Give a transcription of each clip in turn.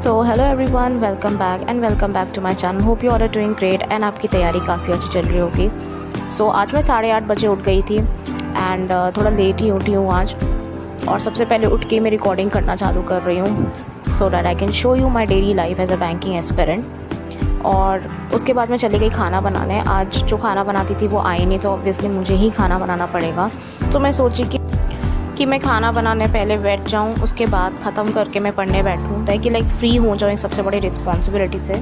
So hello everyone, welcome back to my channel. Hope you are doing great and आपकी तैयारी काफ़ी अच्छी चल रही होगी। सो आज मैं 8:30 बजे उठ गई थी एंड थोड़ा लेट ही उठी हूँ आज। और सबसे पहले उठ के मैं रिकॉर्डिंग करना चालू कर रही हूँ so that I can show you my daily life as a banking aspirant. और उसके बाद मैं चली गई खाना बनाने। आज जो खाना बनाती थी वो आई नहीं, तो ऑब्वियसली मुझे ही खाना बनाना पड़ेगा। तो मैं सोची कि मैं खाना बनाने पहले बैठ जाऊं, उसके बाद ख़त्म करके मैं पढ़ने बैठूं, ताकि फ्री हो जाऊं एक सबसे बड़ी रिस्पॉन्सिबिलिटी से।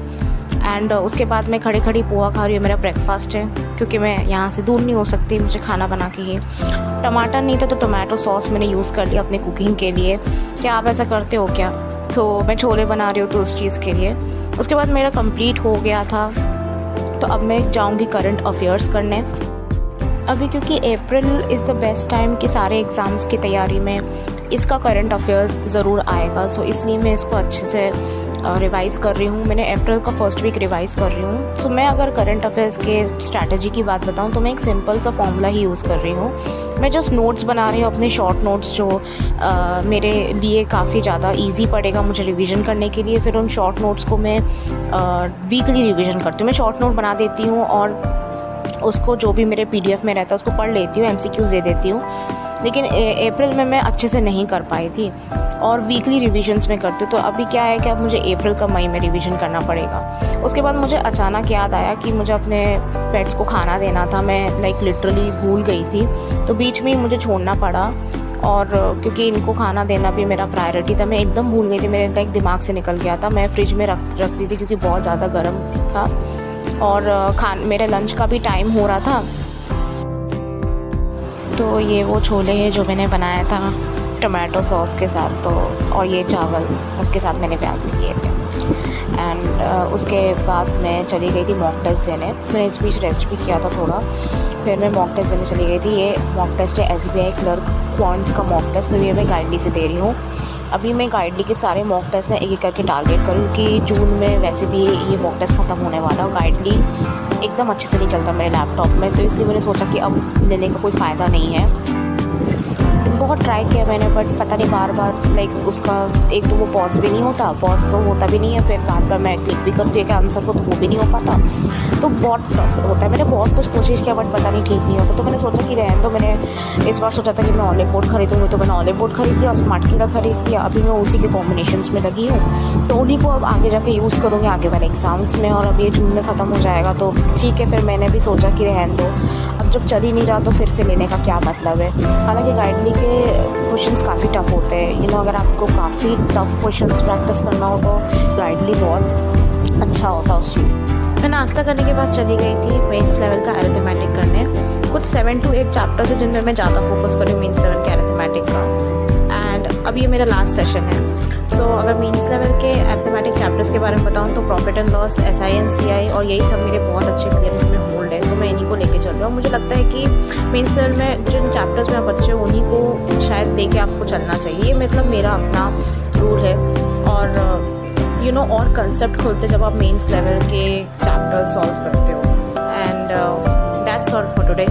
एंड उसके बाद मैं खड़ी खड़ी पोहा खा रही हूँ। मेरा ब्रेकफास्ट है, क्योंकि मैं यहाँ से दूर नहीं हो सकती, मुझे खाना बना के ही। टमाटर नहीं था तो टमाटो सॉस मैंने यूज़ कर लिया अपने कुकिंग के लिए। क्या आप ऐसा करते हो क्या? तो मैं छोले बना रही हूँ तो उस चीज़ के लिए। उसके बाद मेरा कंप्लीट हो गया था, तो अब मैं जाऊँगी करंट अफेयर्स करने अभी, क्योंकि April is the best time कि सारे एग्ज़ाम्स की तैयारी में इसका करंट अफेयर्स ज़रूर आएगा। सो इसलिए मैं इसको अच्छे से रिवाइज़ कर रही हूँ। मैंने अप्रैल का फर्स्ट वीक रिवाइज़ कर रही हूँ। सो मैं अगर करंट अफेयर्स के स्ट्रैटेजी की बात बताऊँ तो मैं एक सिंपल सा फॉर्मूला ही यूज़ कर रही हूँ। मैं जस्ट नोट्स बना रही हूँ, अपने शॉर्ट नोट्स, जो मेरे लिए काफ़ी ज़्यादा ईजी पड़ेगा मुझे रिवीजन करने के लिए। फिर उन शॉर्ट नोट्स को मैं वीकली रिवीजन करती हूँ। मैं शॉर्ट नोट बना देती हूँ और उसको जो भी मेरे PDF में रहता है उसको पढ़ लेती हूँ, MCQs दे देती हूँ। लेकिन अप्रैल में मैं अच्छे से नहीं कर पाई थी और वीकली रिविजन्स में करती हूँ। तो अभी क्या है कि अब मुझे अप्रैल का मई में रिवीजन करना पड़ेगा। उसके बाद मुझे अचानक याद आया कि मुझे अपने पेट्स को खाना देना था। मैं लिटरली भूल गई थी, तो बीच में ही मुझे छोड़ना पड़ा। और क्योंकि इनको खाना देना भी मेरा प्रायोरिटी था, मैं एकदम भूल गई थी। मेरे दिमाग से निकल गया था। मैं फ्रिज में रख दी थी क्योंकि बहुत ज़्यादा गर्म था और मेरे लंच का भी टाइम हो रहा था। तो ये वो छोले हैं जो मैंने बनाया था टमाटो सॉस के साथ, तो और ये चावल उसके साथ मैंने प्याज भी किए थे। एंड उसके बाद मैं चली गई थी मॉक टेस्ट देने। मैंने इस बीच रेस्ट भी किया था थोड़ा, फिर मैं मॉक टेस्ट देने चली गई थी। ये मॉक टेस्ट है SBI क्लर्क पॉइंट्स का मॉक टेस्ट, तो ये मैं गाइडली से दे रही हूँ। अभी मैं गाइडली के सारे मॉक टेस्ट ना एक एक करके टारगेट करूँ कि जून में वैसे भी ये मॉक टेस्ट ख़त्म होने वाला है। गाइडली एकदम अच्छे से नहीं चलता मेरे लैपटॉप में, तो इसलिए मैंने सोचा कि अब लेने का कोई फ़ायदा नहीं है। बहुत ट्राई किया मैंने, बट पता नहीं बार बार उसका एक तो वो पॉज भी नहीं होता, पॉज तो होता भी नहीं है, फिर बार बार मैं क्लिक भी करती हूँ कि आंसर को, तो वो भी नहीं हो पाता। तो बहुत टफ होता है। मैंने बहुत कुछ कोशिश किया बट पता नहीं ठीक नहीं होता। तो मैंने सोचा कि रहने दो। मैंने इस बार सोचा था कि मैं ऑलिव बोर्ड खरीदूँगी, तो मैंने ऑलिव बोर्ड खरीद लिया और स्मार्ट कीड़ा खरीद लिया। अभी मैं उसी के कॉम्बिनेशंस में लगी हूँ, तो उन्हीं को अब आगे जाके यूज़ करूँगी आगे वाले एग्ज़ाम्स में। और अब ये जून में ख़त्म हो जाएगा तो ठीक है। फिर मैंने भी सोचा कि रहने दो, अब जब चल ही नहीं रहा तो फिर से लेने का क्या मतलब है। हालांकि गाइडली के क्वेश्चंस काफ़ी टफ होते हैं। अगर आपको काफ़ी टफ क्वेश्चंस प्रैक्टिस करना हो तो गाइडली बहुत अच्छा होता है उस चीज़। मैं नाश्ता करने के बाद चली गई थी मेंस लेवल का अरिथमेटिक करने। कुछ 7 to 8 चैप्टर्स है जिनमें मैं ज़्यादा फोकस कर रही हूँ मेंस लेवल के अरिथमेटिक का। एंड अब ये मेरा लास्ट सेशन है। सो अगर मेंस लेवल के अरिथमेटिक चैप्टर्स के बारे में बताऊँ तो profit and loss, SI and CI और यही सब मेरे बहुत अच्छे क्लियर में होल्ड है, तो मैं इन्हीं को लेके चल रही हूँ। मुझे लगता है कि मेंस लेवल में जिन चैप्टर्स में आप अच्छे हो उन्हीं को शायद लेके आपको चलना चाहिए। ये मतलब मेरा अपना रूल है। और और कंसेप्ट खोलते जब आप मेंस लेवल के चैप्टर सॉल्व करते हो। And that's all for today.